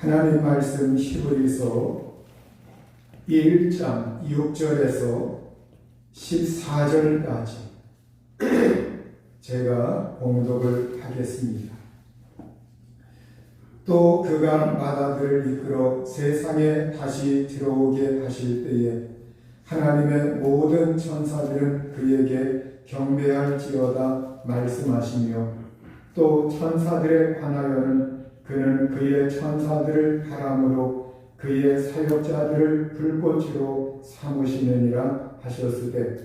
하나님 말씀 히브리서 1장 6절에서 14절까지 제가 봉독을 하겠습니다. 또 그가 마다들을 이끌어 세상에 다시 들어오게 하실 때에 하나님의 모든 천사들은 그에게 경배할지어다 말씀하시며 또 천사들에 관하여는 그는 그의 천사들을 바람으로 그의 사역자들을 불꽃으로 삼으시느니라 하셨을 때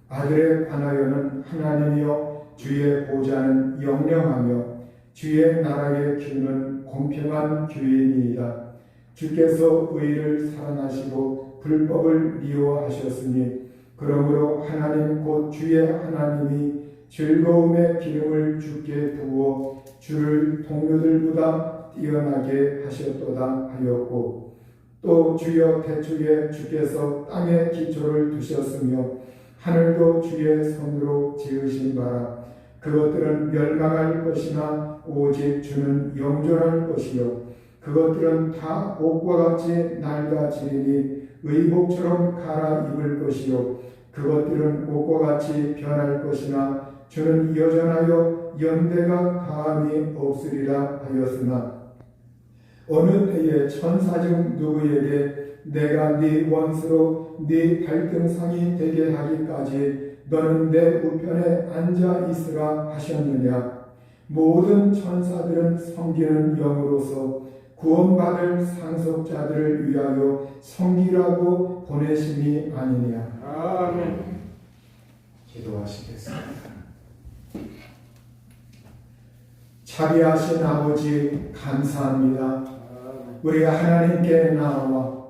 아들에 관하여는 하나님이여 주의 보좌는 영영하며 주의 나라의 규는 공평한 규이니이다. 주께서 의를 사랑하시고 불법을 미워하셨으니 그러므로 하나님 곧 주의 하나님이 즐거움의 기름을 주께 부어 주를 동료들보다 뛰어나게 하셨도다 하였고 또 주여 태초에 주께서 땅의 기초를 두셨으며 하늘도 주의 손으로 지으신 바라 그것들은 멸망할 것이나 오직 주는 영존할 것이요 그것들은 다 옷과 같이 낡아지리니 의복처럼 갈아입을 것이요 그것들은 옷과 같이 변할 것이나 주는 여전하여 연대가 다함이 없으리라 하였으나 어느 때에 천사 중 누구에게 내가 네 원수로 네 발등상이 되게 하기까지 너는 내 우편에 앉아 있으라 하셨느냐. 모든 천사들은 섬기는 영으로서 구원받을 상속자들을 위하여 섬기라고 보내심이 아니냐. 아멘. 기도하시겠습니다. 자비하신 아버지 감사합니다. 우리가 하나님께 나와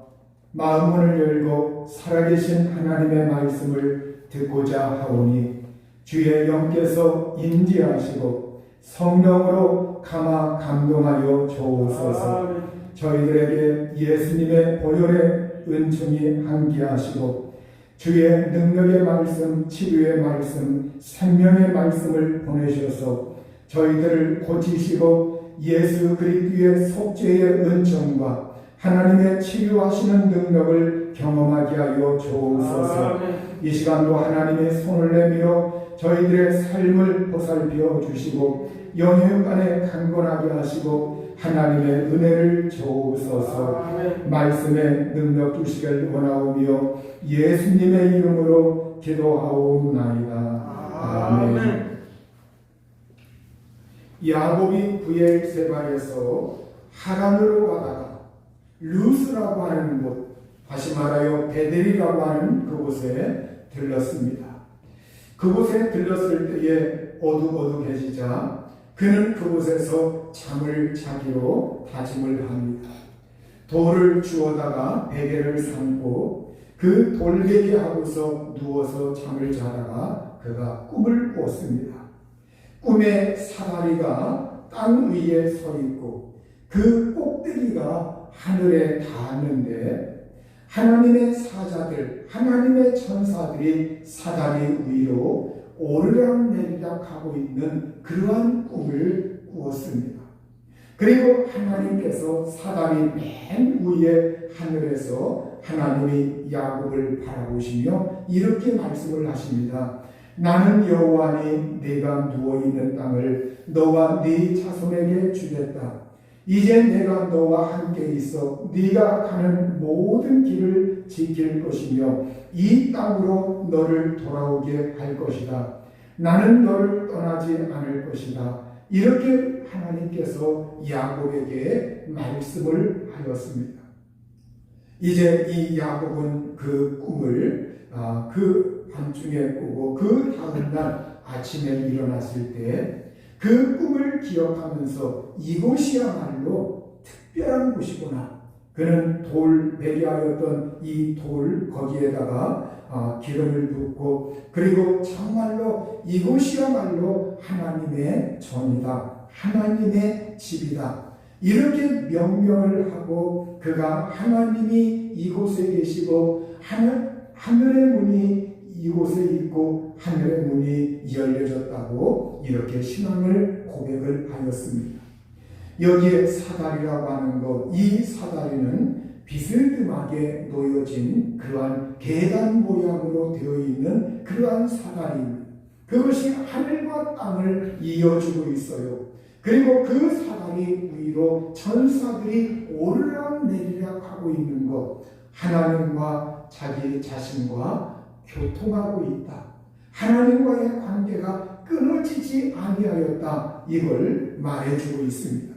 마음문을 열고 살아계신 하나님의 말씀을 듣고자 하오니 주의 영께서 임재하시고 성령으로 감화 감동하여 주옵소서. 저희들에게 예수님의 보혈의 은총이 함께하시고 주의 능력의 말씀, 치유의 말씀, 생명의 말씀을 보내셔서 저희들을 고치시고 예수 그리스도의 속죄의 은총과 하나님의 치유하시는 능력을 경험하게 하여 주옵소서. 이 시간도 하나님의 손을 내밀어 저희들의 삶을 보살펴 주시고 영육간에 강건하게 하시고 하나님의 은혜를 주옵소서. 말씀의 능력 주시길 원하오며 예수님의 이름으로 기도하옵나이다. 아멘. 야곱이 브엘세바에서 하란으로 가다가 루스라고 하는 곳, 다시 말하여 베델이라고 하는 그곳에 들렀습니다. 그곳에 들렀을 때에 어둑어둑해지자 그는 그곳에서 잠을 자기로 다짐을 합니다. 돌을 주워다가 베개를 삼고 그 돌베개 하고서 누워서 잠을 자다가 그가 꿈을 꿨습니다. 꿈에 사다리가 땅 위에 서 있고 그 꼭대기가 하늘에 닿았는데 하나님의 사자들, 하나님의 천사들이 사다리 위로 오르락내리락 하고 있는 그러한 꿈을 꾸었습니다. 그리고 하나님께서 사다리 맨 위에 하늘에서 하나님이 야곱을 바라보시며 이렇게 말씀을 하십니다. 나는 여호와니 네가 누워있는 땅을 너와 네 자손에게 주겠다. 이제 내가 너와 함께 있어 네가 가는 모든 길을 지킬 것이며 이 땅으로 너를 돌아오게 할 것이다. 나는 너를 떠나지 않을 것이다. 이렇게 하나님께서 야곱에게 말씀을 하였습니다. 이제 이 야곱은 그 꿈을 그 밤중에 꾸고 그 다음날 아침에 일어났을 때 그 꿈을 기억하면서 이곳이야말로 특별한 곳이구나. 그는 돌 베개하였던 이 돌 거기에다가 기름을 붓고 그리고 정말로 이곳이야말로 하나님의 전이다. 하나님의 집이다. 이렇게 명명을 하고 그가 하나님이 이곳에 계시고 하늘의 문이 이곳에 있고 하늘의 문이 열려졌다고 이렇게 신앙을 고백을 하였습니다. 여기에 사다리라고 하는 것, 이 사다리는 비스듬하게 놓여진 그러한 계단 모양으로 되어 있는 그러한 사다리입니다. 그것이 하늘과 땅을 이어주고 있어요. 그리고 그 사다리 위로 천사들이 오르락 내리락 하고 있는 것, 하나님과 자기 자신과 교통하고 있다. 하나님과의 관계가 끊어지지 아니하였다. 이걸 말해주고 있습니다.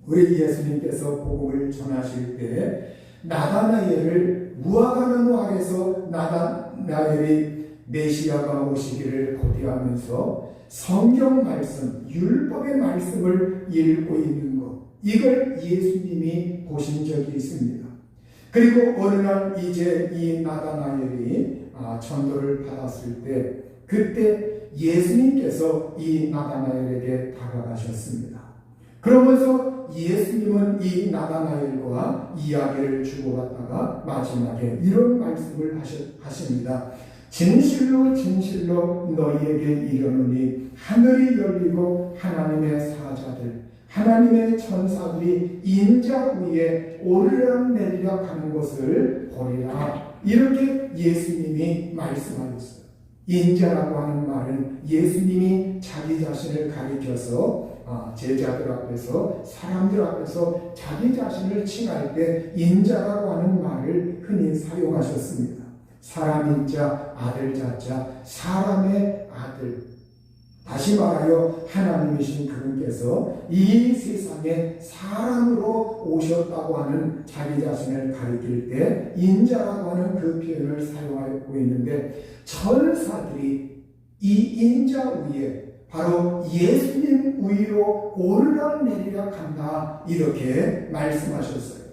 우리 예수님께서 복음을 전하실 때 나다나엘을 무화과나무 아래서 나다나엘이 메시아가 오시기를 고대하면서 성경 말씀, 율법의 말씀을 읽고 있는 것, 이걸 예수님이 보신 적이 있습니다. 그리고 어느 날 이제 이 나다나엘이 전도를 받았을 때 그때 예수님께서 이 나다나엘에게 다가가셨습니다. 그러면서 예수님은 이 나다나엘과 이야기를 주고받다가 마지막에 이런 말씀을 하십니다. 진실로 진실로 너희에게 이르노니 하늘이 열리고 하나님의 사자들, 하나님의 천사들이 인자 위에 오르락 내리락 하는 것을 보리라. 이렇게 예수님이 말씀하셨어요. 인자라고 하는 말은 예수님이 자기 자신을 가리켜서 제자들 앞에서, 사람들 앞에서 자기 자신을 칭할 때 인자라고 하는 말을 흔히 사용하셨습니다. 사람인자, 아들자자, 사람의 아들. 다시 말하여 하나님이신 그분께서 이 세상에 사람으로 오셨다고 하는 자기 자신을 가리킬 때 인자라고 하는 그 표현을 사용하고 있는데, 천사들이 이 인자 위에 바로 예수님 위로 오르락 내리락 한다, 이렇게 말씀하셨어요.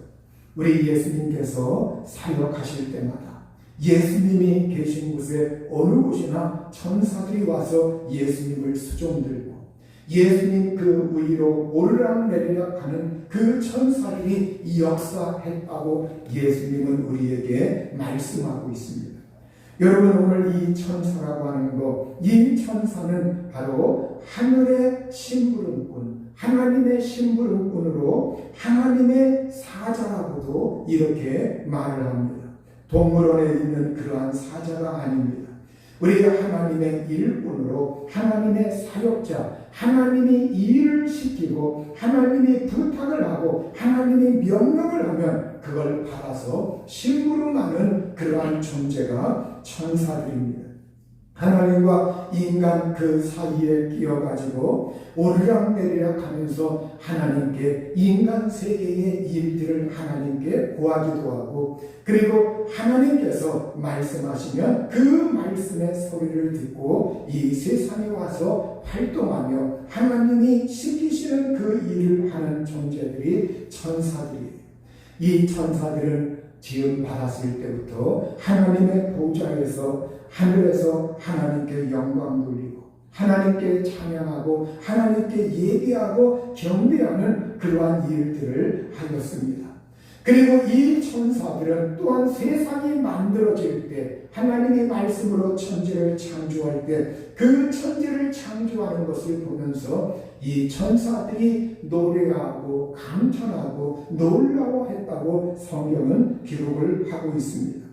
우리 예수님께서 사역하실 때마다 예수님이 계신 곳에 어느 곳이나 천사들이 와서 예수님을 수종들고 예수님 그 위로 오르락 내리락 하는 그 천사들이 역사했다고 예수님은 우리에게 말씀하고 있습니다. 여러분, 오늘 이 천사라고 하는 것, 이 천사는 바로 하늘의 심부름꾼, 하나님의 심부름꾼으로 하나님의 사자라고도 이렇게 말을 합니다. 동물원에 있는 그러한 사자가 아닙니다. 우리가 하나님의 일꾼으로, 하나님의 사역자, 하나님이 일을 시키고 하나님이 부탁을 하고 하나님이 명령을 하면 그걸 받아서 심부름하는 그러한 존재가 천사들입니다. 하나님과 인간 그 사이에 끼어가지고 오르락 내리락 하면서 하나님께 인간 세계의 일들을 하나님께 구하기도 하고, 그리고 하나님께서 말씀하시면 그 말씀의 소리를 듣고 이 세상에 와서 활동하며 하나님이 시키시는 그 일을 하는 존재들이 천사들이에요. 이 천사들은 지음 받았을 때부터 하나님의 보좌에서 하늘에서 하나님께 영광 돌리고 하나님께 찬양하고 하나님께 예배하고 경배하는 그러한 일들을 하였습니다. 그리고 이 천사들은 또한 세상이 만들어질 때 하나님의 말씀으로 천지를 창조할 때 그 천지를 창조하는 것을 보면서 이 천사들이 노래하고 감탄하고 놀라워했다고 성경은 기록을 하고 있습니다.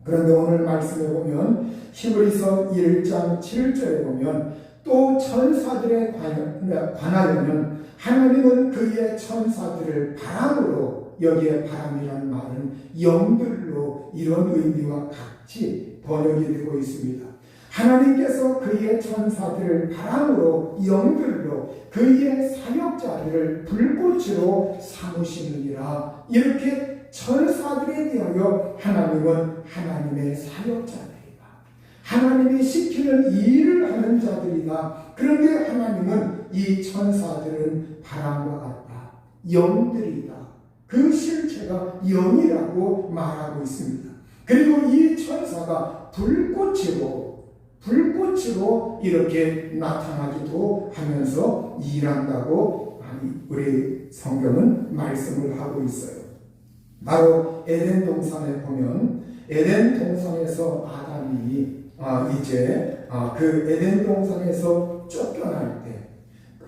그런데 오늘 말씀에 보면 히브리서 1장 7절에 보면 또 천사들에 관하여는 하나님은 그의 천사들을 바람으로, 여기에 바람이라는 말은 영들로, 이런 의미와 같이 번역이 되고 있습니다. 하나님께서 그의 천사들을 바람으로, 영들로, 그의 사역자들을 불꽃으로 삼으시느니라. 이렇게 천사들에 대하여 하나님은 하나님의 사역자들이다, 하나님이 시키는 일을 하는 자들이다. 그런데 하나님은 이 천사들은 바람과 같다, 영들이다, 그 실체가 영이라고 말하고 있습니다. 그리고 이 천사가 불꽃으로 이렇게 나타나기도 하면서 일한다고 우리 성경은 말씀을 하고 있어요. 바로 에덴 동산에 보면 에덴 동산에서 아담이 이제 그 에덴 동산에서 쫓겨날 때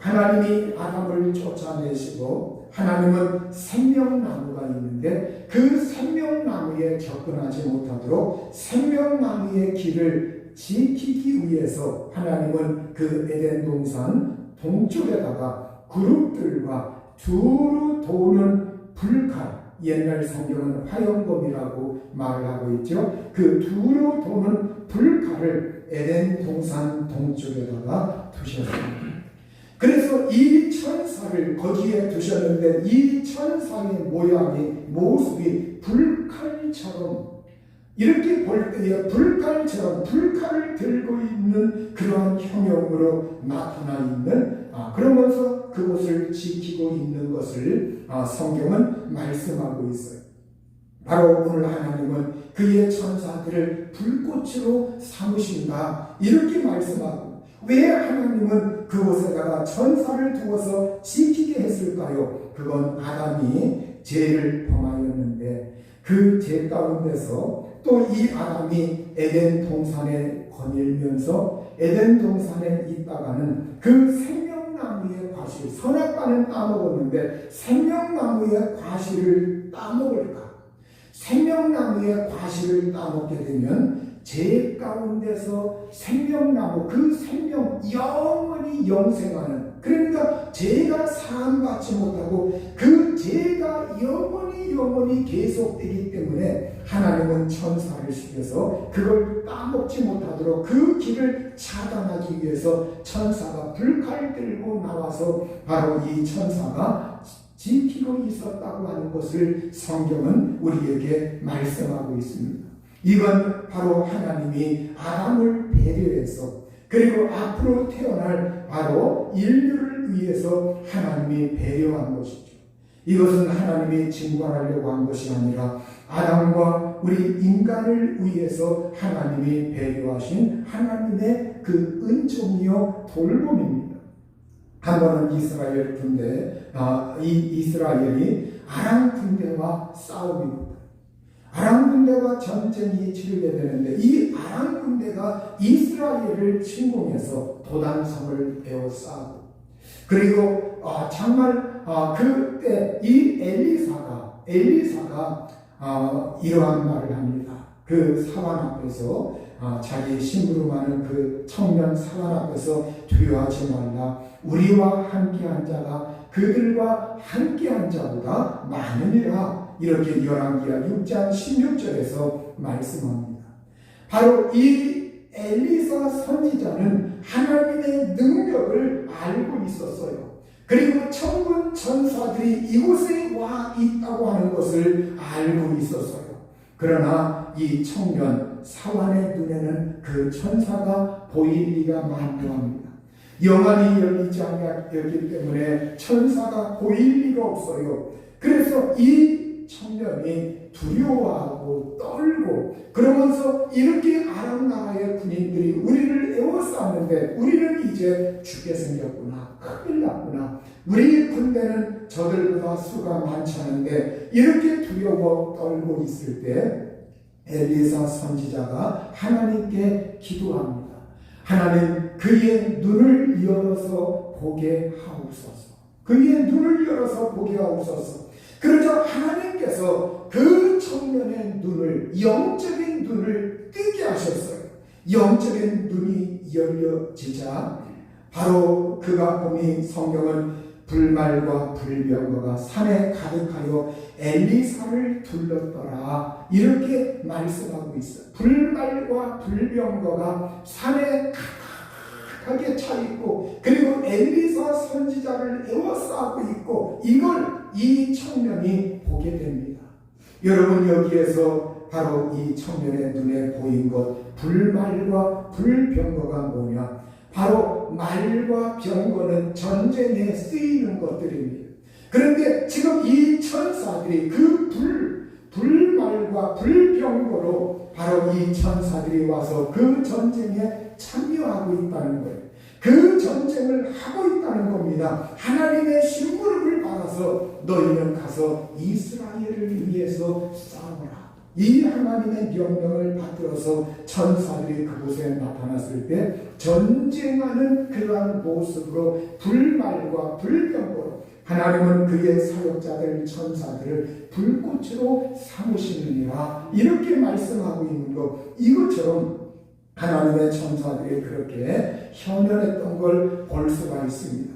하나님이 아담을 쫓아내시고 하나님은 생명나무가 있는데 그 생명나무에 접근하지 못하도록 생명나무의 길을 지키기 위해서 하나님은 그 에덴 동산 동쪽에다가 그룹들과 두루 도는 불칼, 옛날 성경은 화영검이라고 말을 하고 있죠. 그 두루 도는 불칼을 에덴 동산 동쪽에다가 두셨습니다. 그래서 이 천사를 거기에 두셨는데 이 천사의 모양이 모습이 불칼처럼 이렇게 볼 때에 불칼처럼 불칼을 들고 있는 그러한 형용으로 나타나 있는 그러면서 그곳을 지키고 있는 것을 성경은 말씀하고 있어요. 바로 오늘 하나님은 그의 천사들을 불꽃으로 삼으신다 이렇게 말씀하고 왜 하나님은 그곳에다가 천사를 두어서 지키게 했을까요? 그건 아담이 죄를 범하였는데 그 죄 가운데서 또 이 아담이 에덴 동산에 거닐면서 에덴 동산에 있다가는 그 생명나무의 과실, 선악과는 따먹었는데 생명나무의 과실을 따먹을까? 생명나무의 과실을 따먹게 되면 죄 가운데서 생명나무 그 생명 영원히 영생하는 그러니까 죄가 사함받지 못하고 그 죄가 영원히 계속되기 때문에 하나님은 천사를 시켜서 그걸 따먹지 못하도록 그 길을 차단하기 위해서 천사가 불칼 들고 나와서 바로 이 천사가 지키고 있었다고 하는 것을 성경은 우리에게 말씀하고 있습니다. 이건 바로 하나님이 아담을 배려해서 그리고 앞으로 태어날 바로 인류를 위해서 하나님이 배려한 것이죠. 이것은 하나님이 징벌하려고 한 것이 아니라 아담과 우리 인간을 위해서 하나님이 배려하신 하나님의 그 은총이요 돌봄입니다. 한 번은 이스라엘 군대, 이스라엘이 아람 군대와 싸움입니다. 아람 군대와 전쟁이 치르게 되는데 이 아람 군대가 이스라엘을 침공해서 도단성을 에워싸고 그리고 정말 그때 이 엘리사가 이러한 말을 합니다. 그 사환 앞에서 자기 심부름하는 그 청년 사환 앞에서 두려워하지 말라. 우리와 함께한 자가 그들과 함께한 자보다 많으니라. 이렇게 열왕기하 6장 16절에서 말씀합니다. 바로 이 엘리사 선지자는 하나님의 능력을 알고 있었어요. 그리고 천군 천사들이 이곳에 와 있다고 하는 것을 알고 있었어요. 그러나 이 청년 사환의 눈에는 그 천사가 보일 리가 만무합니다. 영안이 열리지 않았기 때문에 천사가 보일 리가 없어요. 그래서 이 청년이 두려워하고 떨고 그러면서 이렇게 아람 나라의 군인들이 우리를 에워쌌는데 우리는 이제 죽게 생겼구나, 큰일 났구나, 우리 군대는 저들보다 수가 많지 않은데 이렇게 두려워 떨고 있을 때 엘리사 선지자가 하나님께 기도합니다. 하나님, 그의 눈을 열어서 보게 하옵소서. 그의 눈을 열어서 보게 하옵소서. 그러자 하나님께서 그 청년의 눈을, 영적인 눈을 뜨게 하셨어요. 영적인 눈이 열려지자 바로 그가 보니 성경은 불말과 불병거가 산에 가득하여 엘리사를 둘렀더라 이렇게 말씀하고 있어요. 불말과 불병거가 산에 가득하게 차 있고 그리고 엘리사 선지자를 에워싸고 있고 이걸 이 청년이 보게 됩니다. 여러분, 여기에서 바로 이 청년의 눈에 보인 것, 불말과 불병거가 뭐냐? 바로 말과 병거는 전쟁에 쓰이는 것들입니다. 그런데 지금 이 천사들이 그 불말과 불병거로 바로 이 천사들이 와서 그 전쟁에 참여하고 있다는 거예요. 그 전쟁을 하고 있다는 겁니다. 하나님의 심부름을 받아서 너희는 가서 이스라엘을 위해서 싸워라. 이 하나님의 명령을 받들어서 천사들이 그곳에 나타났을 때 전쟁하는 그러한 모습으로 불말과 불병거로 하나님은 그의 사역자들 천사들을 불꽃으로 삼으시느니라 이렇게 말씀하고 있는 것, 이것처럼 하나님의 천사들이 그렇게 현현했던 걸 볼 수가 있습니다.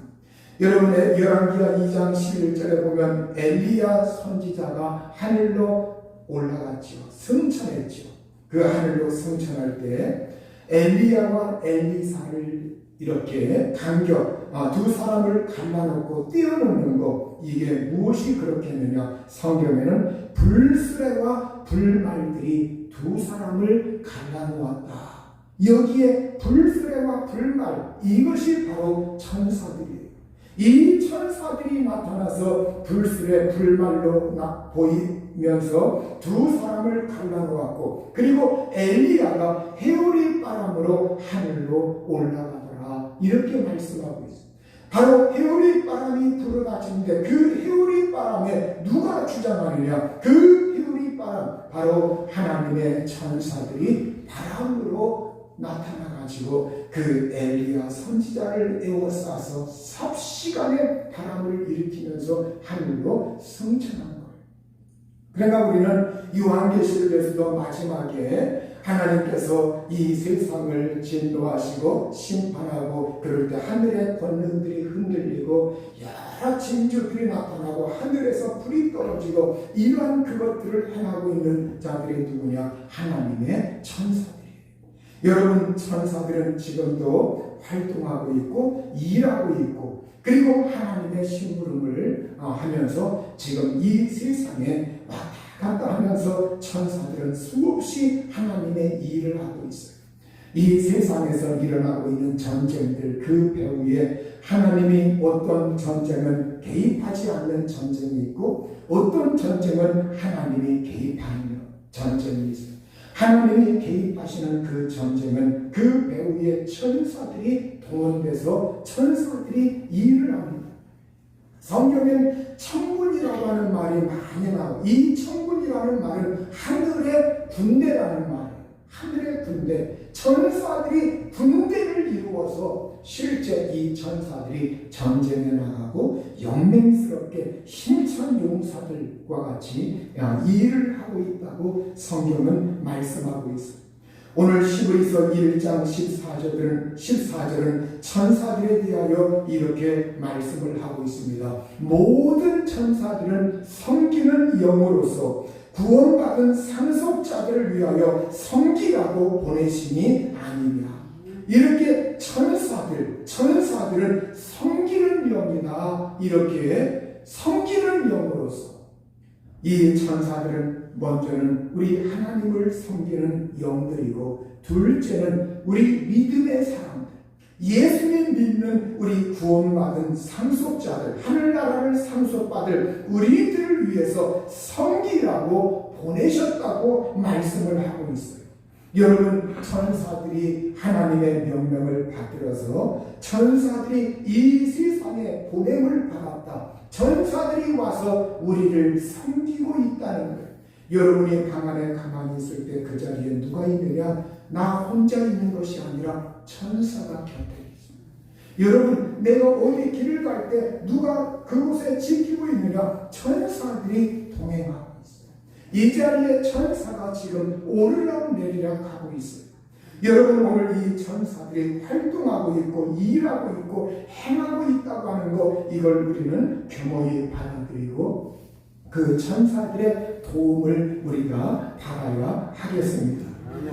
여러분의 열왕기하 2장 11절에 보면 엘리야 선지자가 하늘로 올라갔지요. 승천했지요. 그 하늘로 승천할 때 엘리야와 엘리사를 이렇게 두 사람을 갈라놓고 띄워놓는 것, 이게 무엇이 그렇겠느냐? 성경에는 불수레와 불말들이 두 사람을 갈라놓았다. 여기에 불수레와 불말, 이것이 바로 천사들이에요. 이 천사들이 나타나서 불수레 불말로 보이면서 두 사람을 갈라놓았고, 그리고 엘리야가 해오리 바람으로 하늘로 올라가더라 이렇게 말씀하고 있습니다. 바로 해오리 바람이 불어닥치는데 그 해오리 바람에 누가 주장하느냐? 그 해오리 바람, 바로 하나님의 천사들이 바람으로 나타나가지고 그 엘리야 선지자를 에워싸서 삽시간에 바람을 일으키면서 하늘로 승천한 거예요. 그러나 우리는 요한계시록에서도 마지막에 하나님께서 이 세상을 진노하시고 심판하고 그럴 때 하늘의 권능들이 흔들리고 여러 징조들이 나타나고 하늘에서 불이 떨어지고 이러한 그것들을 행하고 있는 자들이 누구냐? 하나님의 천사들이에요. 여러분, 천사들은 지금도 활동하고 있고 일하고 있고 그리고 하나님의 심부름을 하면서 지금 이 세상에 왔다 갔다 하면서 천사들은 수없이 하나님의 일을 하고 있어요. 이 세상에서 일어나고 있는 전쟁들, 그 배후에 하나님이 어떤 전쟁은 개입하지 않는 전쟁이 있고 어떤 전쟁은 하나님이 개입하는 전쟁이 있어요. 하나님이 개입하시는 그 전쟁은 그 배후에 천사들이 동원돼서 천사들이 일을 합니다. 성경엔 천군이라고 하는 말이 많이 나와요. 이 천군이라는 말은 하늘의 군대라는 말이에요. 하늘의 군대, 천사들이 군대를 이루어서 실제 이 천사들이 전쟁에 나가고 영맹스럽게 힘찬 용사들과 같이 일을 하고 있다고 성경은 말씀하고 있습니다. 오늘 히브리서 1장 14절은 천사들에 대하여 이렇게 말씀을 하고 있습니다. 모든 천사들은 섬기는 영으로서 구원받은 상속자들을 위하여 섬기라고 보내심이 아니냐. 이렇게 천사들은 섬기는 영이다. 이렇게 섬기는 영으로서 이 천사들은 먼저는 우리 하나님을 섬기는 영들이고 둘째는 우리 믿음의 사람들, 예수님 믿는 우리 구원받은 상속자들, 하늘나라를 상속받을 우리들을 위해서 섬기라고 보내셨다고 말씀을 하고 있어요. 여러분, 천사들이 하나님의 명령을 받들어서 천사들이 이 세상에 보냄을 받았다. 천사들이 와서 우리를 섬기고 있다는 거예요. 여러분이 방 안에 가만히 있을 때 그 자리에 누가 있느냐? 나 혼자 있는 것이 아니라 천사가 곁에 있습니다. 여러분, 내가 어디 길을 갈 때 누가 그곳에 지키고 있느냐? 천사들이 동행하고 있어요. 이 자리에 천사가 지금 오르락 내리락 하고 있어요. 여러분, 오늘 이 천사들이 활동하고 있고 일하고 있고 행하고 있다고 하는 것, 이걸 우리는 겸허히 받아들이고 그 천사들의 도움을 우리가 받아야 하겠습니다.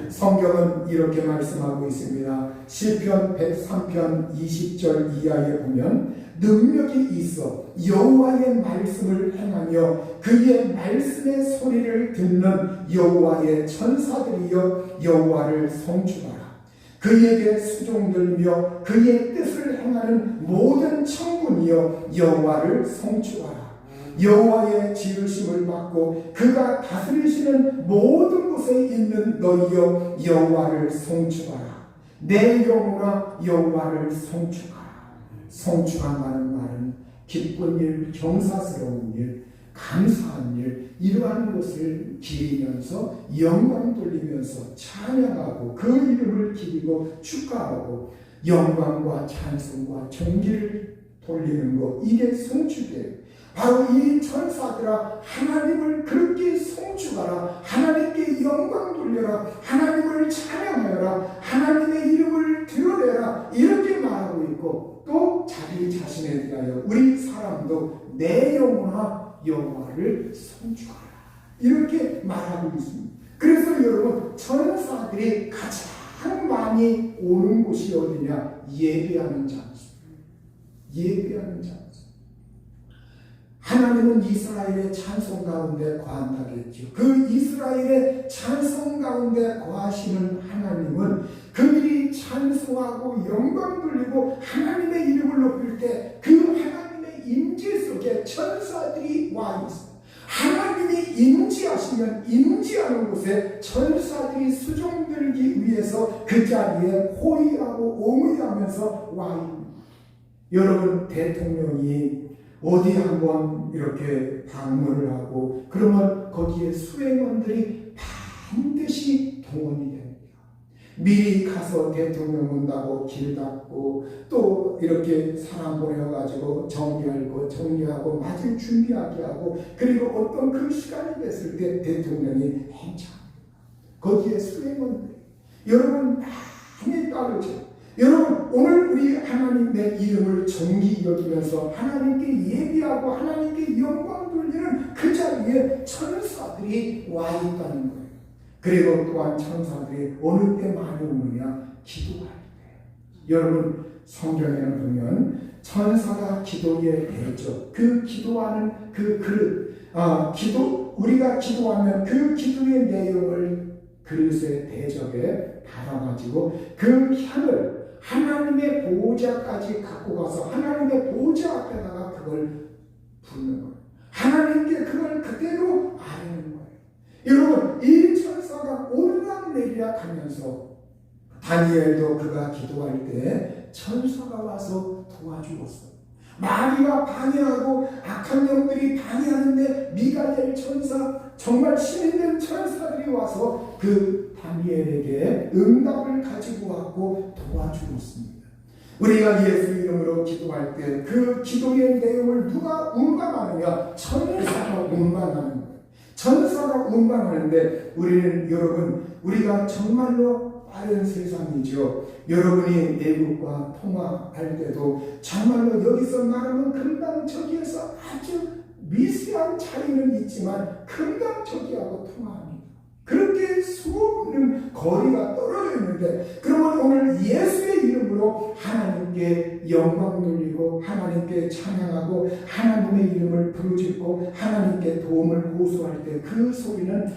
성경은 이렇게 말씀하고 있습니다. 시편 103편 20절 이하에 보면 능력이 있어 여호와의 말씀을 행하며 그의 말씀의 소리를 듣는 여호와의 천사들이여 여호와를 송축하라. 그에게 수종들며 그의 뜻을 행하는 모든 천군이여 여호와를 송축하라. 여호와의 지으심을 받고 그가 다스리시는 모든 곳에 있는 너희여 여호와를 송축하라. 내 영혼아 여호와를 송축하라. 송축한다는 말은 기쁜 일, 경사스러운 일, 감사한 일, 이러한 것을 이름을 기리면서 영광 돌리면서 찬양하고 그 이름을 기리고 축하하고 영광과 찬송과 존귀를 돌리는 것, 이게 송축이에요. 바로 이 천사들아, 하나님을 그렇게 송축하라, 하나님께 영광 돌려라, 하나님을 찬양하여라, 하나님의 이름을 드러내라, 이렇게 말하고 있고, 또 자기 자신에 대하여 우리 사람도 내 영혼아 여호와를 송축하라, 이렇게 말하고 있습니다. 그래서 여러분, 천사들이 가장 많이 오는 곳이 어디냐? 예배하는 장소. 예배하는 장소. 하나님은 이스라엘의 찬송 가운데 거한다겠죠. 그 이스라엘의 찬송 가운데 거하시는 하나님은 그들이 찬송하고 영광 돌리고 하나님의 이름을 높일 때 그 하나님의 임재 속에 천사들이 와 있어요. 하나님이 임재하시면 임재하는 곳에 천사들이 수종들기 위해서 그 자리에 호의하고 옹의하면서 와 있는. 여러분, 대통령이 어디 한번 이렇게 방문을 하고 그러면 거기에 수행원들이 반드시 동원이 됩니다. 미리 가서 대통령 온다고 길 닦고 또 이렇게 사람 보내가지고 정리하고 맞을 준비하게 하고, 그리고 어떤 그 시간이 됐을 때 대통령이 행차합니다. 거기에 수행원들이 여러분 많이 따르죠. 여러분, 오늘 우리 하나님의 이름을 존귀 여기면서 하나님께 예비하고 하나님께 영광 돌리는 그 자리에 천사들이 와 있다는 거예요. 그리고 또한 천사들이 어느 때 많이 오느냐? 기도할 때. 여러분, 성경에는 보면 천사가 기도의 대접, 그 기도하는 그 그릇, 우리가 기도하면 그 기도의 내용을 그릇의 대접에 받아가지고 그 향을 하나님의 보호자까지 갖고 가서 하나님의 보호자 앞에다가 그걸 붓는 거예요. 하나님께 그걸 그대로 아뢰는 거예요. 여러분, 이 천사가 오르락내리락 하면서 다니엘도 그가 기도할 때 천사가 와서 도와주었어요. 마귀가 방해하고 악한 영들이 방해하는데 미가엘 천사, 정말 힘있는 천사들이 와서 그 다니엘에게 응답을 가지고 왔고 도와주고 있습니다. 우리가 예수 이름으로 기도할 때 그 기도의 내용을 누가 운반하느냐? 천사가 운반하는 거예요. 천사가 운반하는데 여러분, 우리가 정말로 빠른 세상이죠. 여러분이 외국과 통화할 때도 정말로 여기서 말하면 금방 저기에서 아주 미세한 차이는 있지만 금방 저기하고 통화합니다. 그렇게 수없는 거리가 떨어져 있는데, 그러면 오늘 예수의 이름으로 하나님께 영광 돌리고 하나님께 찬양하고 하나님의 이름을 부르짖고 하나님께 도움을 호소할 때 그 소리는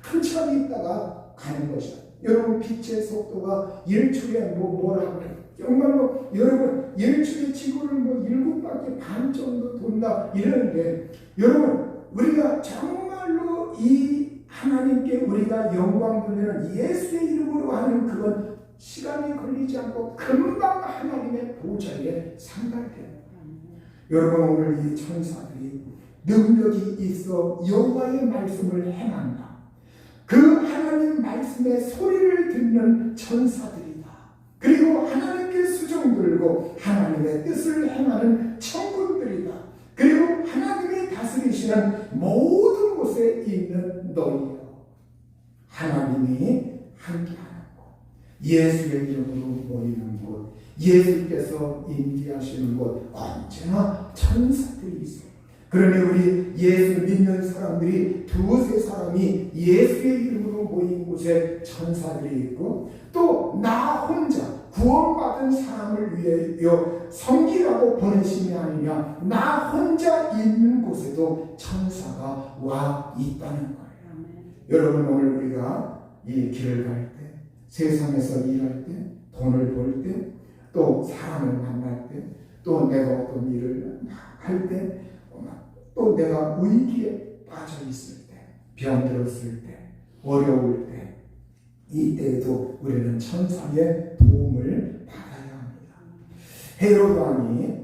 한참이 있다가 가는 것이다. 여러분, 빛의 속도가 일주일에 뭐라고 해요? 정말로 여러분, 일주일에 지구를 7바퀴 반 정도 돈다 이러는데, 여러분, 우리가 정말로 이 하나님께 우리가 영광 돌리는 예수의 이름으로 하는 그건 시간이 걸리지 않고 금방 하나님의 보좌에 상달돼요. 여러분, 오늘 이 천사들이 능력이 있어 여호와의 말씀을 행한다. 그 하나님 말씀의 소리를 듣는 천사들이다. 그리고 하나님께 수종 들고 하나님의 뜻을 행하는 천군들이다. 그리고 하나님이 다스리시는 모든 곳에 있는 너희여, 하나님이 함께하는 곳, 예수의 이름으로 모이는 곳, 예수께서 임재하시는 곳, 언제나 천사들이 있어요. 그러니 우리 예수 믿는 사람들이 두세 사람이 예수의 이름으로 모인 곳에 천사들이 있고, 또 나 혼자 구원받은 사람을 위하여 섬기라고 보내심이 아니냐, 나 혼자 있는 곳에도 천사가 와 있다는 거예요. 여러분, 오늘 우리가 이 길을 갈 때, 세상에서 일할 때, 돈을 벌 때, 또 사람을 만날 때, 또 내가 어떤 일을 할 때, 또 내가 위기에 빠져 있을 때, 병들었을 때, 어려울 때, 이때에도 우리는 천사의 도움을 받아야 합니다. 헤롯 왕이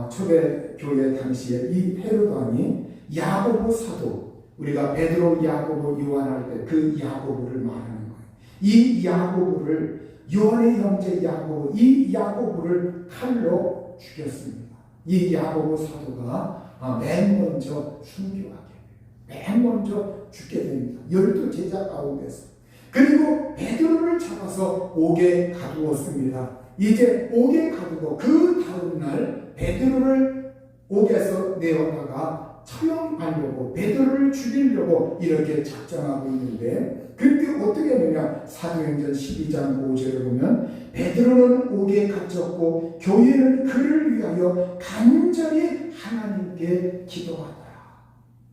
초대교회 당시에 이 헤롯 왕이 야고보 사도, 우리가 베드로, 야고보, 요한할 때 그 야고보를 말하는 거예요. 이 야고보를 요한의 형제 야고보, 이 야고보를 칼로 죽였습니다. 이 야고보 사도가 맨 먼저 순교하게 돼요. 맨 먼저 죽게 됩니다. 12제자 가운데서. 그리고 베드로를 잡아서 옥에 가두었습니다. 이제 옥에 가두고 그 다음날 베드로를 옥에서 내어다가 처형하려고, 베드로를 죽이려고 이렇게 작정하고 있는데, 그때 어떻게 했느냐? 사도행전 12장 5절에 보면 베드로는 옥에 갇혔고 교회는 그를 위하여 간절히 하나님께 기도하더라.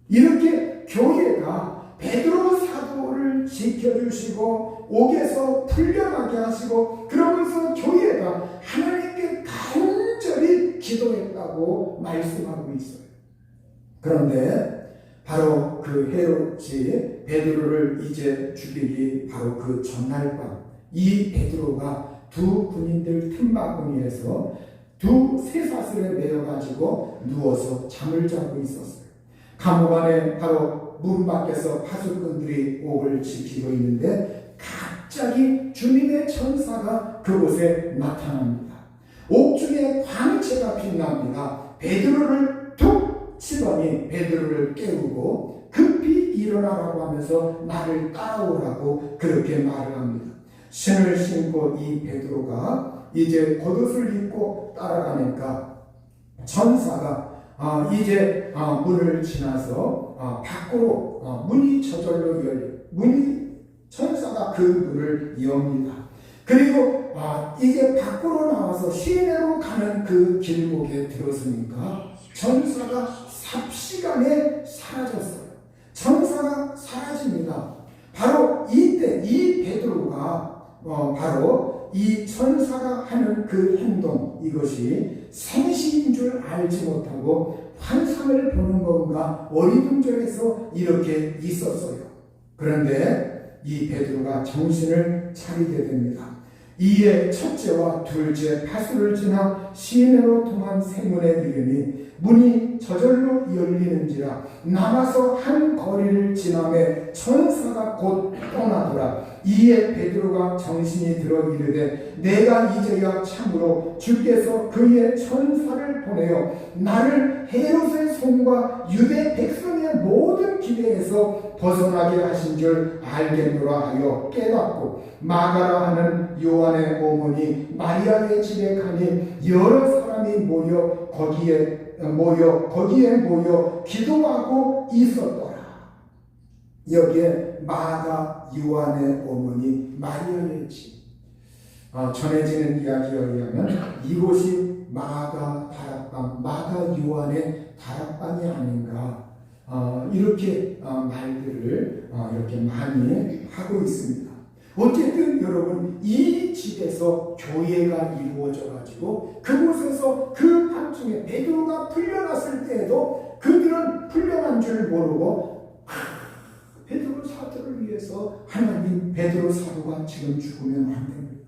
이렇게 교회가 베드로 사도를 지켜주시고 옥에서 풀려나게 하시고, 그러면서 교회가 하나님께 간절히 기도했다고 말씀하고 있어요. 그런데 바로 그 헤롯이 베드로를 이제 죽이기 바로 그 전날 밤, 이 베드로가 두 군인들 틈바구니에서 두 쇠사슬에 매여가지고 누워서 잠을 자고 있었어요. 감옥 안에 바로 문 밖에서 파수꾼들이 옥을 지키고 있는데 갑자기 주님의 천사가 그곳에 나타납니다. 옥중에 광채가 빛납니다. 베드로를 툭 치더니 베드로를 깨우고 급히 일어나라고 하면서 나를 따라오라고 그렇게 말을 합니다. 신을 신고 이 베드로가 이제 겉옷을 입고 따라가니까 천사가 이제 문을 지나서 밖으로 문이 저절로 천사가 그 문을 엽니다. 그리고 이제 밖으로 나와서 시내로 가는 그 길목에 들었으니까 천사가 삽시간에 사라졌어요. 천사가 사라집니다. 바로 이때 이 베드로가 바로 이 천사가 하는 그 행동, 이것이 생시인 줄 알지 못하고 환상을 보는 건가 어리둥절해서 이렇게 있었어요. 그런데 이 베드로가 정신을 차리게 됩니다. 이에 첫째와 둘째 파수를 지나 시내로 통한 세문에 이르니 문이 저절로 열리는지라 남아서 한 거리를 지나매 천사가 곧 떠나더라. 이에 베드로가 정신이 들어 이르되 내가 이제야 참으로 주께서 그의 천사를 보내어 나를 헤롯의 손과 유대 백성의 모든 기대에서 벗어나게 하신 줄 알겠노라 하여 깨닫고 마가라 하는 요한의 어머니 마리아의 집에 가니 여러 사람이 거기에 모여 기도하고 있었더라. 여기에 마가 요한의 어머니 마리아의 집, 전해지는 이야기에 의하면 이곳이 마가 다락방, 마가 요한의 다락방이 아닌가, 이렇게 말들을 이렇게 많이 하고 있습니다. 어쨌든 여러분, 이 집에서 교회가 이루어져 가지고 그곳에서 그 밤중에 베드로가 풀려났을 때에도 그들은 풀려난 줄 모르고 베드로 사도를 위해서 하나님, 베드로 사도가 지금 죽으면 안 됩니다.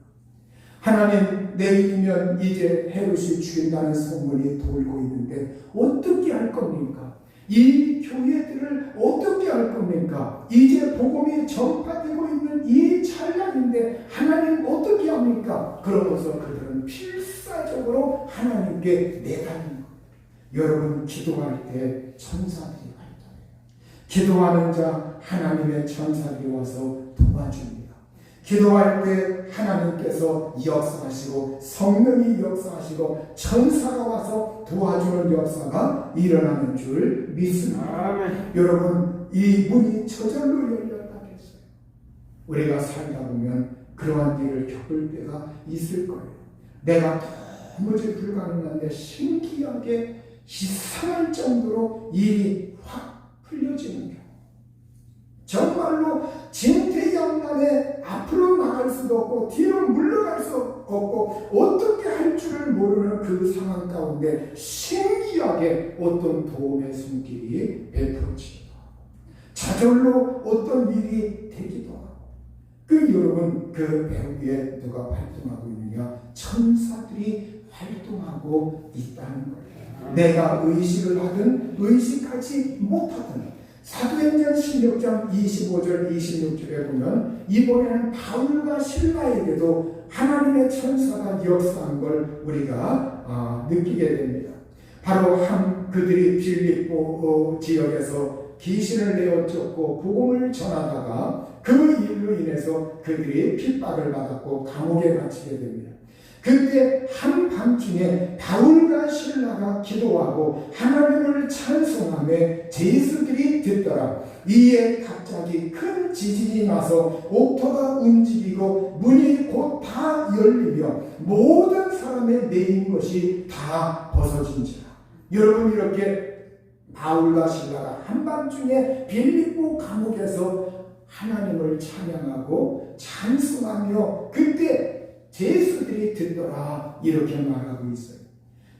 하나님, 내일이면 이제 헤롯이 죽인다는 소문이 돌고 있는데 어떻게 할 겁니까? 이 교회들을 어떻게 할 겁니까? 이제 복음이 전파되고 있는 이 찰나인데 하나님 어떻게 합니까? 그러면서 그들은 필사적으로 하나님께 내달립니다. 여러분, 기도할 때 천사들이 활동해요. 기도하는 자 하나님의 천사들이 와서 도와줍니다. 기도할 때 하나님께서 역사하시고 성령이 역사하시고 천사가 와서 도와주는 역사가 일어나는 줄 믿습니다. 아멘. 여러분, 이 문이 저절로 열렸다겠어요. 우리가 살다 보면 그러한 일을 겪을 때가 있을 거예요. 내가 도무지 불가능한데 신기하게 이상할 정도로 일이 확 풀려지는 경우, 정말로 진퇴양난에 앞으로 나갈 수도 없고 뒤로 물러갈 수 없고 어떻게 할 줄을 모르는 그 상황 가운데 신기하게 어떤 도움의 손길이 베풀어지기도 하고 저절로 어떤 일이 되기도 하고, 여러분, 그 배후에 누가 활동하고 있느냐? 천사들이 활동하고 있다는 거예요. 내가 의식을 하든 의식하지 못하든 사도행전 16장 25절 26절에 보면 이번에는 바울과 실라에게도 하나님의 천사가 역사한 걸 우리가 느끼게 됩니다. 바로 그들이 빌립보 지역에서 귀신을 내어 쫓고 복음을 전하다가 그 일로 인해서 그들이 핍박을 받았고 감옥에 갇히게 됩니다. 그때 한밤중에 바울과 실라가 기도하고 하나님을 찬송하며 제수들이 듣더라. 이에 갑자기 큰 지진이 나서 옥토가 움직이고 문이 곧 다 열리며 모든 사람의 매인 것이 다 벗어진지라. 여러분, 이렇게 바울과 실라가 한밤중에 빌립보 감옥에서 하나님을 찬양하고 찬송하며 그때 제수들이 듣더라, 이렇게 말하고 있어요.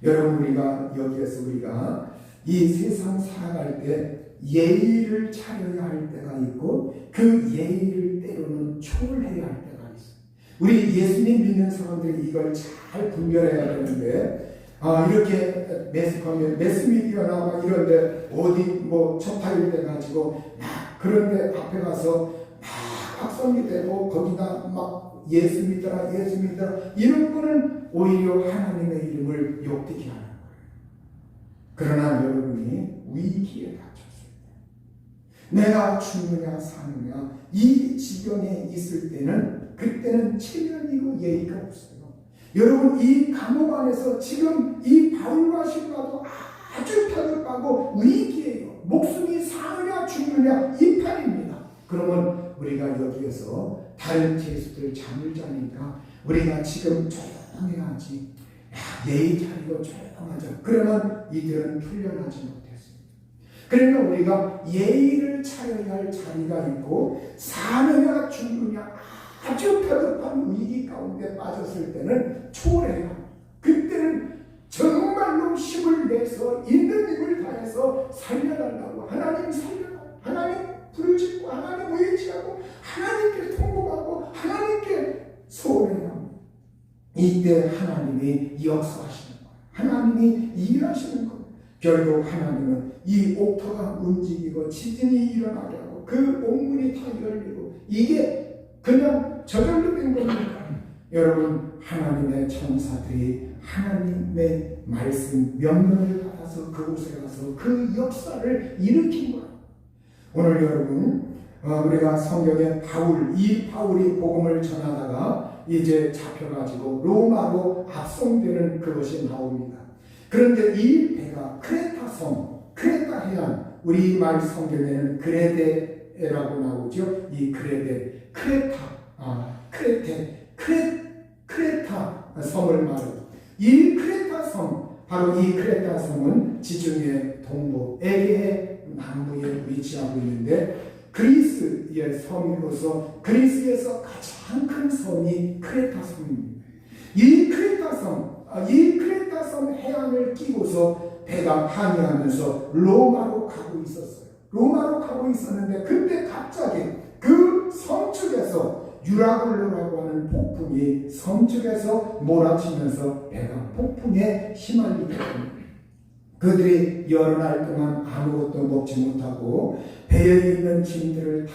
여러분, 우리가 여기에서 우리가 이 세상 살아갈 때 예의를 차려야 할 때가 있고 그 예의를 때로는 초월해야 할 때가 있어요. 우리 예수님 믿는 사람들이 이걸 잘 분별해야 되는데 이렇게 매스미디어나 막 이런데 어디 뭐 초파일 때 가지고 막 그런데 앞에 가서 막 확성이 되고 거기다 막 예수 믿더라 이런 거는 오히려 하나님의 이름을 욕되게 하는 거예요. 그러나 여러분이 위기에 닥쳤을 때 내가 죽느냐 사느냐 이 지경에 있을 때는 그때는 체면이고 예의가 없어요. 여러분, 이 감옥 안에서 지금 이 바울과 실라도 아주 타격하고 위기예요. 목숨이 사느냐 죽느냐 이 판입니다. 그러면 우리가 여기에서 다른 제수들 잠을 자니까 우리가 지금 조용해야지, 예의 차리고 조용하자. 그러면 이들은 풀려나지 못했습니다. 그러니까 우리가 예의를 차려야 할 자리가 있고 사느냐 죽느냐 아주 터득한 위기 가운데 빠졌을 때는 초월해야 합니다. 그때는 정말로 힘을 내서 있는 힘을 다해서 살려달라고, 하나님 살려달라고, 하나님 부르짖고 하나님 의지하고 하나님께 통곡하고 하나님께 소원해야 합니다. 이때 하나님이 역사하시는 거예요. 하나님이 일하시는 거예요. 결국 하나님은 이 옥토가 움직이고 지진이 일어나게 하고 그 옥문이 다 열리고 이게 그냥 저절로 된 겁니다. 여러분, 하나님의 천사들이 하나님의 말씀 명령을 받아서 그곳에 가서 그 역사를 일으킨 거예요. 오늘 여러분, 우리가 성경에 이 바울이 복음을 전하다가 이제 잡혀가지고 로마로 압송되는 그것이 나옵니다. 그런데 이 배가 크레타 해안, 우리말 성경에는 그레데라고 나오죠. 이 크레타 섬을 말해요. 이 크레타 섬, 바로 이 크레타 섬은 지중해 동부 에게해 남부에 위치하고 있는데 그리스의 섬으로서 그리스에서 가장 큰 섬이 크레타 섬입니다. 이 크레타 섬 해안을 끼고서 배가 항해하면서 로마로 가고 있었어요. 로마로 가고 있었는데 그때 갑자기 그 섬쪽에서 유라굴로라고 하는 폭풍이 섬쪽에서 몰아치면서 배가 폭풍에 휘말리게 됩니다. 그들이 여러 날 동안 아무것도 먹지 못하고 배에 있는 짐들을 다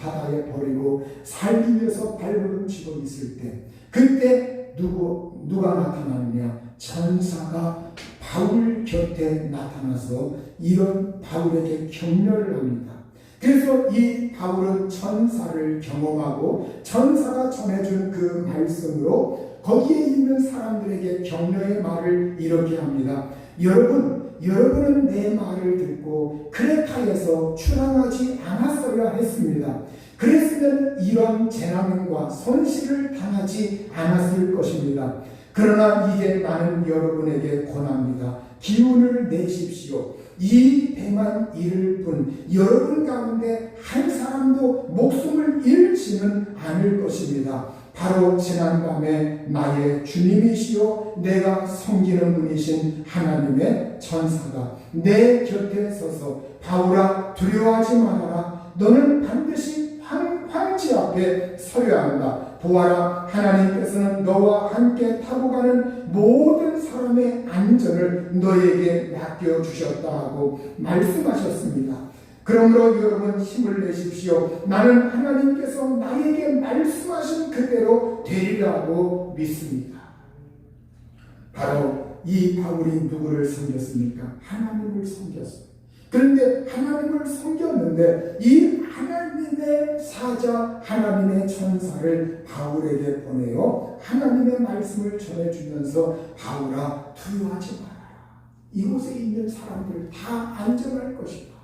바다에 버리고 살기 위해서 발버둥치고 있을 때 그때 누가 나타나느냐? 천사가 바울 곁에 나타나서 이런 바울에게 격려를 합니다. 그래서 이 바울은 천사를 경험하고 천사가 전해준 그 말씀으로 거기에 있는 사람들에게 격려의 말을 이렇게 합니다. 여러분은 내 말을 듣고 크레타에서 출항하지 않았어야 했습니다. 그랬으면 이런 재난과 손실을 당하지 않았을 것입니다. 그러나 이제 나는 여러분에게 권합니다. 기운을 내십시오. 이 배만 잃을 뿐 여러분 가운데 한 사람도 목숨을 잃지는 않을 것입니다. 바로 지난밤에 나의 주님이시요 내가 섬기는 분이신 하나님의 천사가 내 곁에 서서 바울아 두려워하지 말아라. 너는 반드시 황제 앞에 서야 한다. 보아라, 하나님께서는 너와 함께 타고 가는 모든 사람의 안전을 너에게 맡겨주셨다 하고 말씀하셨습니다. 그러므로 여러분 힘을 내십시오. 나는 하나님께서 나에게 말씀하신 그대로 되리라고 믿습니다. 바로 이 바울이 누구를 섬겼습니까? 하나님을 섬겼어요. 그런데 하나님을 섬겼는데 이 하나님의 사자, 하나님의 천사를 바울에게 보내요. 하나님의 말씀을 전해주면서 바울아 두려워하지 말아라. 이곳에 있는 사람들 다 안전할 것이다.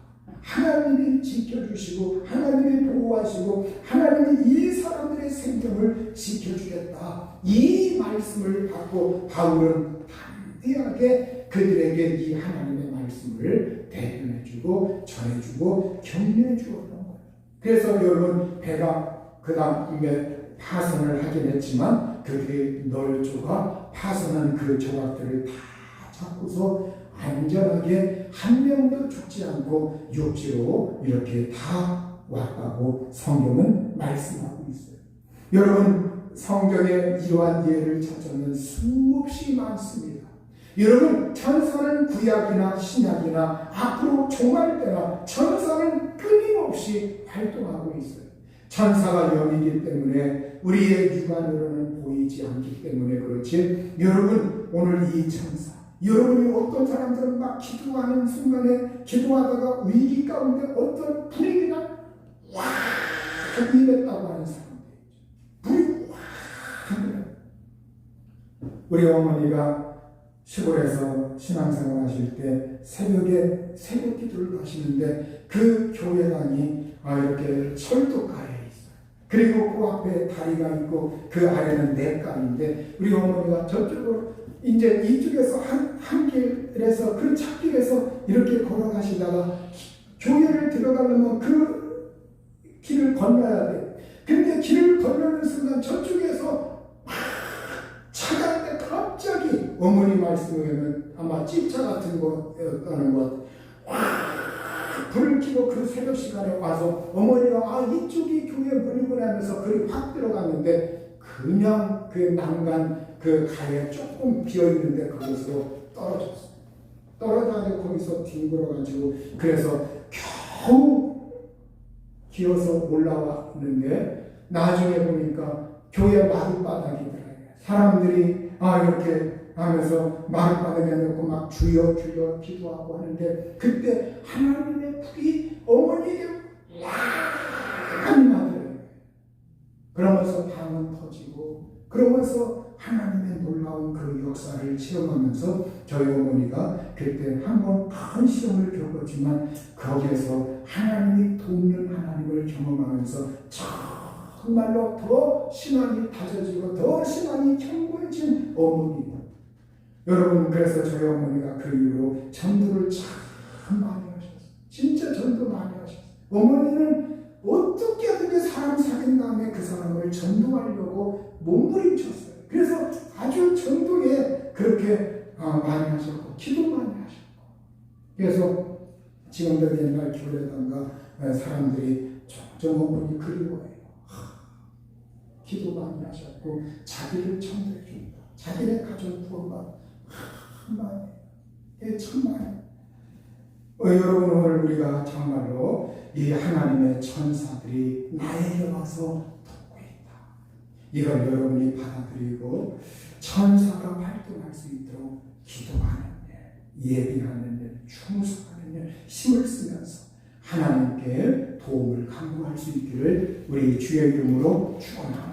하나님이 지켜주시고 하나님이 보호하시고 하나님이 이 사람들의 생명을 지켜주겠다. 이 말씀을 받고 바울은 담대하게 그들에게 이 하나님의 말씀을 대변해주고 전해주고 격려해주었던 거예요. 그래서 여러분 배가 그 다음에 파선을 하긴 했지만 그들이 널조가 파선한 그 조각들을 다 잡고서 안전하게 한 명도 죽지 않고 육지로 이렇게 다 왔다고 성경은 말씀하고 있어요. 여러분 성경에 이러한 예를 찾자면 수없이 많습니다. 여러분 천사는 구약이나 신약이나 앞으로 종말 때나 천사는 끊임없이 활동하고 있어요. 천사가 영이기 때문에 우리의 육안으로는 보이지 않기 때문에 그렇지. 여러분 오늘 이 천사, 여러분이 어떤 사람들은 막 기도하는 순간에 기도하다가 위기 가운데 어떤 불이 그냥 와 임했다고 하는 사람들, 불이 와 하면 우리 어머니가 시골에서 신앙생활 하실 때 새벽에 새벽 기도를 하시는데 그 교회당이 이렇게 철도가에 있어요. 그리고 그 앞에 다리가 있고 그 아래는 냇가인데 우리 어머니가 저쪽으로 이제 이쪽에서 한 길에서 그 찾길에서 이렇게 걸어가시다가 교회를 들어가려면 그 길을 건너야 돼. 근데 길을 건너는 순간 저쪽에서 차가 있는데 갑자기 어머니 말씀에는 아마 찝차 같은 거였다는 것. 불을 켜고 그 새벽 시간에 와서 어머니가 이쪽이 교회 문이구나 하면서 불이 확 들어갔는데 그냥 그 난간 그 가에 조금 비어있는데 거기서 떨어졌어요. 떨어져가지고 거기서 뒹굴어가지고 그래서 겨우 기어서 올라왔는데 나중에 보니까 교회 마룻바닥이더라고요. 사람들이 이렇게 하면서 마룻바닥에 놓고 막 주여 주여 기도하고 하는데 그때 하나님의 불이 어머니에게 많이 나더라고요. 그러면서 방은 터지고 그러면서 하나님의 놀라운 그 역사를 체험하면서 저희 어머니가 그때 한번 큰 시험을 겪었지만 거기에서 하나님이 돕는 하나님을 경험하면서 정말로 더 신앙이 다져지고 더 신앙이 견고해진 어머니. 여러분 그래서 저희 어머니가 그 이후로 전도를 참 많이 하셨어요. 진짜 전도 많이 하셨어요. 어머니는 어떻게든 사람 사귄 다음에 그 사람을 전도하려고 몸부림쳤어요. 그래서 아주 전도에 그렇게 많이 하셨고 기도 많이 하셨고 그래서 지금도 옛날 교회당가 사람들이 종종 어머니 그리워해요. 기도 많이 하셨고 자기를 전도해 준다. 자기네 가족 구원받 많이 정말 여러분 오늘 우리가 정말로 이 하나님의 천사들이 나에게 와서 돕고 있다. 이걸 여러분이 받아들이고 천사가 활동할 수 있도록 기도하는 일, 예비하는 일, 충성하는 일, 힘을 쓰면서 하나님께 도움을 간구할 수 있기를 우리 주의 이름으로 축원합니다.